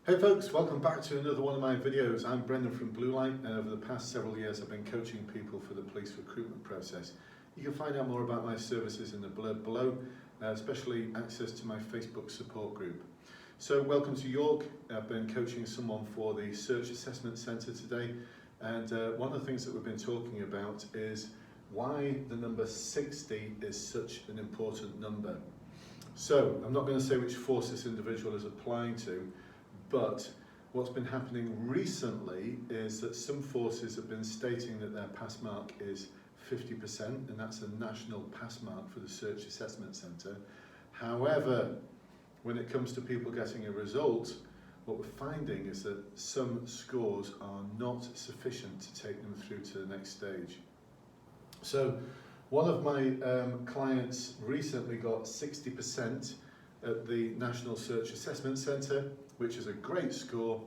Hey folks, welcome back to another one of my videos. I'm Brendan from Bluelight, and over the past several years I've been coaching people for the police recruitment process. You can find out more about my services in the blurb below, especially access to my Facebook support group. So welcome to York. I've been coaching someone for the Search Assessment Centre today, and one of the things that we've been talking about is why the number 60 is such an important number. So I'm not going to say which force this individual is applying to, but what's been happening recently is that some forces have been stating that their pass mark is 50%, and that's a national pass mark for the Search Assessment Centre. However, when it comes to people getting a result, what we're finding is that some scores are not sufficient to take them through to the next stage. So one of my clients recently got 60% at the National Search Assessment Centre, which is a great score.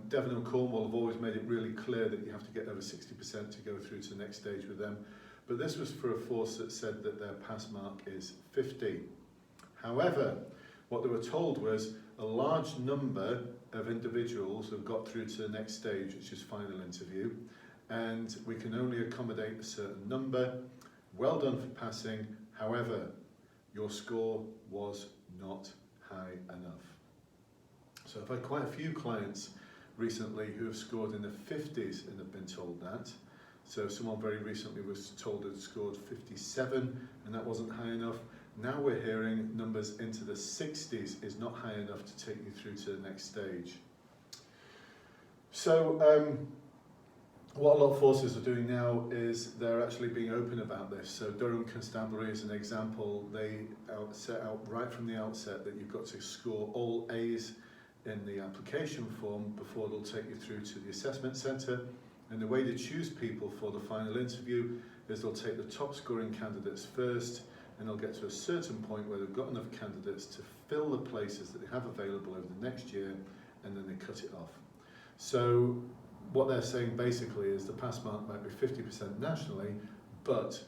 Devon and Cornwall have always made it really clear that you have to get over 60% to go through to the next stage with them. But this was for a force that said that their pass mark is 50. However, what they were told was a large number of individuals have got through to the next stage, which is final interview, and we can only accommodate a certain number. Well done for passing, however, your score was not high enough. So I've had quite a few clients recently who have scored in the 50s and have been told that. So someone very recently was told had scored 57 and that wasn't high enough. Now we're hearing numbers into the 60s is not high enough to take you through to the next stage. So what a lot of forces are doing now is they're actually being open about this. So Durham Constabulary is an example. They set out right from the outset that you've got to score all A's in the application form before they'll take you through to the assessment centre. And the way they choose people for the final interview is they'll take the top scoring candidates first, and they'll get to a certain point where they've got enough candidates to fill the places that they have available over the next year, and then they cut it off. So what they're saying basically is the pass mark might be 50% nationally, but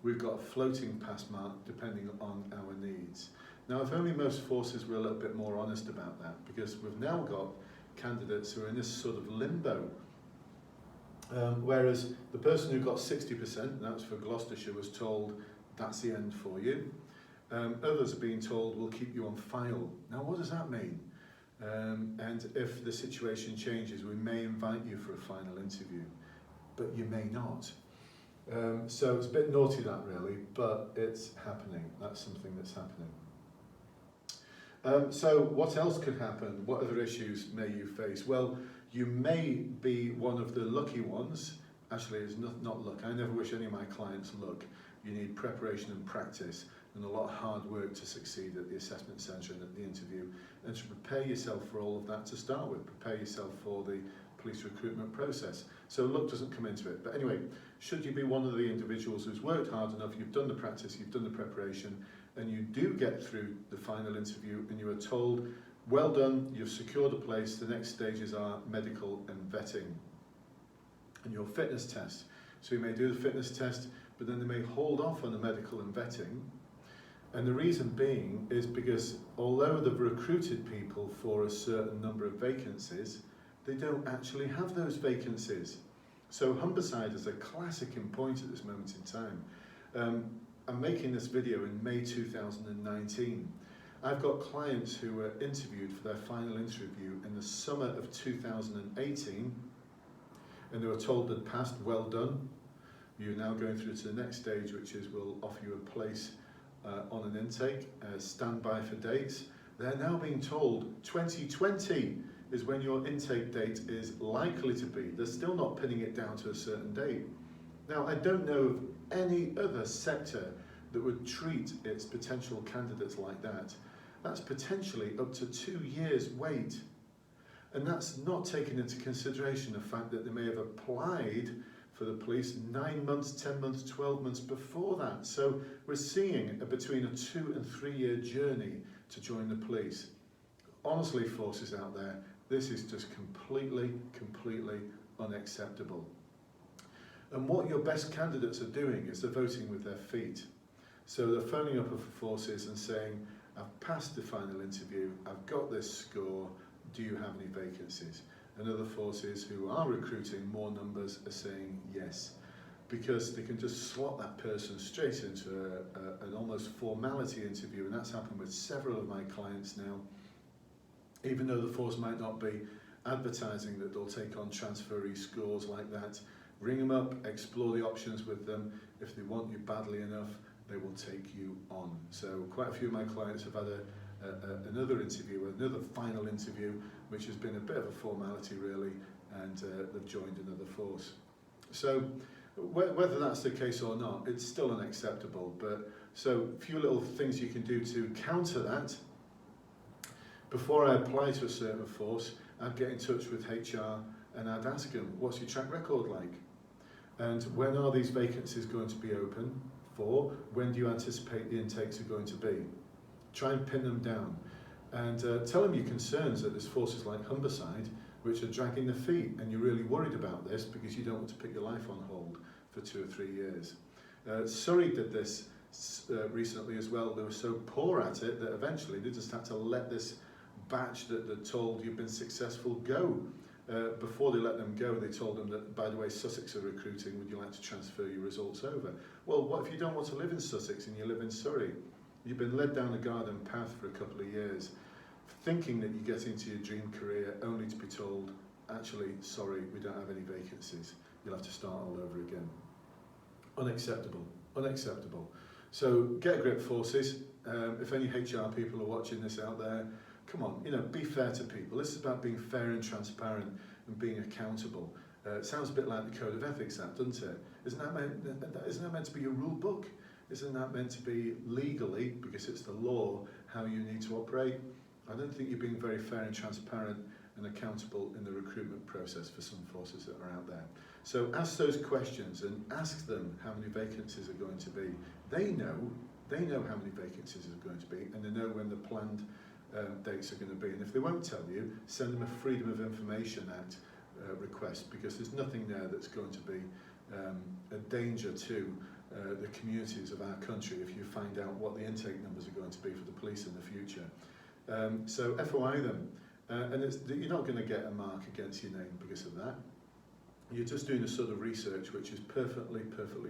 we've got a floating pass mark depending on our needs. Now, if only most forces were a little bit more honest about that, because we've now got candidates who are in this sort of limbo. Whereas the person who got 60%, and that was for Gloucestershire, was told that's the end for you. Others are being told we'll keep you on file. Now, what does that mean? And if the situation changes, we may invite you for a final interview, but you may not. So it's a bit naughty that really, but it's happening. That's something that's happening. So what else could happen? What other issues may you face? Well, you may be one of the lucky ones. Actually, it's not luck. I never wish any of my clients luck. You need preparation and practice and a lot of hard work to succeed at the assessment centre and at the interview, and to prepare yourself for all of that to start with. Prepare yourself for the police recruitment process. So luck doesn't come into it. But anyway, should you be one of the individuals who's worked hard enough, you've done the practice, you've done the preparation, and you do get through the final interview and you are told, well done, you've secured a place, the next stages are medical and vetting and your fitness test. So you may do the fitness test, but then they may hold off on the medical and vetting. And the reason being is because although they've recruited people for a certain number of vacancies, they don't actually have those vacancies. So Humberside is a classic in point at this moment in time. I'm making this video in May 2019. I've got clients who were interviewed for their final interview in the summer of 2018, and they were told they'd passed, well done. You're now going through to the next stage, which is we'll offer you a place on an intake, stand by for dates. They're now being told 2020 is when your intake date is likely to be. They're still not pinning it down to a certain date. Now, I don't know of any other sector that would treat its potential candidates like that. That's potentially up to 2 years wait. And that's not taking into consideration the fact that they may have applied for the police 9 months, 10 months, 12 months before that. So we're seeing between a 2 and 3 year journey to join the police. Honestly, forces out there, this is just completely unacceptable. And what your best candidates are doing is they're voting with their feet. So they're phoning up for forces and saying, I've passed the final interview, I've got this score, do you have any vacancies? And other forces who are recruiting more numbers are saying yes, because they can just slot that person straight into an almost formality interview, and that's happened with several of my clients now. Even though the force might not be advertising that they'll take on transferee scores like that, ring them up, explore the options with them. If they want you badly enough, they will take you on. So quite a few of my clients have had another interview, another final interview, which has been a bit of a formality really, and they've joined another force. So whether that's the case or not, it's still unacceptable. But so a few little things you can do to counter that. Before I apply to a certain force, I'd get in touch with HR and I'd ask them, what's your track record like? And when are these vacancies going to be open for? When do you anticipate the intakes are going to be? Try and pin them down. And tell them your concerns that there's forces like Humberside which are dragging their feet, and you're really worried about this because you don't want to put your life on hold for 2 or 3 years. Surrey did this recently as well. They were so poor at it that eventually they just had to let this batch that they're told you've been successful go. Before they let them go, they told them that, by the way, Sussex are recruiting, would you like to transfer your results over? Well, what if you don't want to live in Sussex and you live in Surrey? You've been led down a garden path for a couple of years, thinking that you get into your dream career only to be told, actually, sorry, we don't have any vacancies. You'll have to start all over again. Unacceptable, unacceptable. So get a grip, forces. If any HR people are watching this out there, come on, be fair to people. This is about being fair and transparent and being accountable. It sounds a bit like the Code of Ethics Act, doesn't it? Isn't that meant to be your rule book? Isn't that meant to be legally, because it's the law, how you need to operate? I don't think you're being very fair and transparent and accountable in the recruitment process for some forces that are out there. So ask those questions and ask them how many vacancies are going to be. They know how many vacancies are going to be, and they know when the planned dates are going to be. And if they won't tell you, send them a Freedom of Information Act request, because there's nothing there that's going to be a danger to the communities of our country if you find out what the intake numbers are going to be for the police in the future. So FOI them, and you're not going to get a mark against your name because of that. You're just doing a sort of research which is perfectly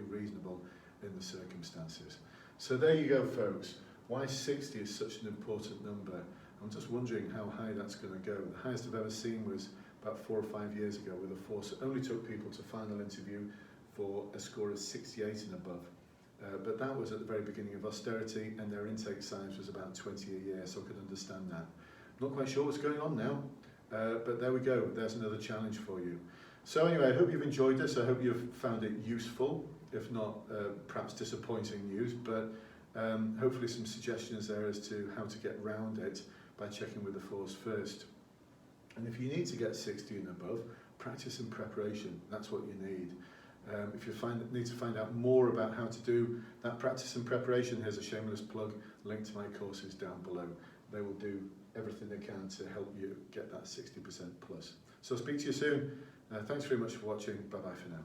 reasonable in the circumstances. So there you go, folks. Why 60 is such an important number. I'm just wondering how high that's going to go. The highest I've ever seen was about 4 or 5 years ago, with a force that only took people to final interview for a score of 68 and above. But that was at the very beginning of austerity, and their intake size was about 20 a year, so I could understand that. Not quite sure what's going on now, but there we go. There's another challenge for you. So anyway, I hope you've enjoyed this. I hope you've found it useful, if not perhaps disappointing news, but hopefully some suggestions there as to how to get round it by checking with the force first. And if you need to get 60 and above, practice and preparation. That's what you need. If you need to find out more about how to do that practice and preparation, here's a shameless plug, link to my courses down below. They will do everything they can to help you get that 60% plus. So I'll speak to you soon. Thanks very much for watching. Bye-bye for now.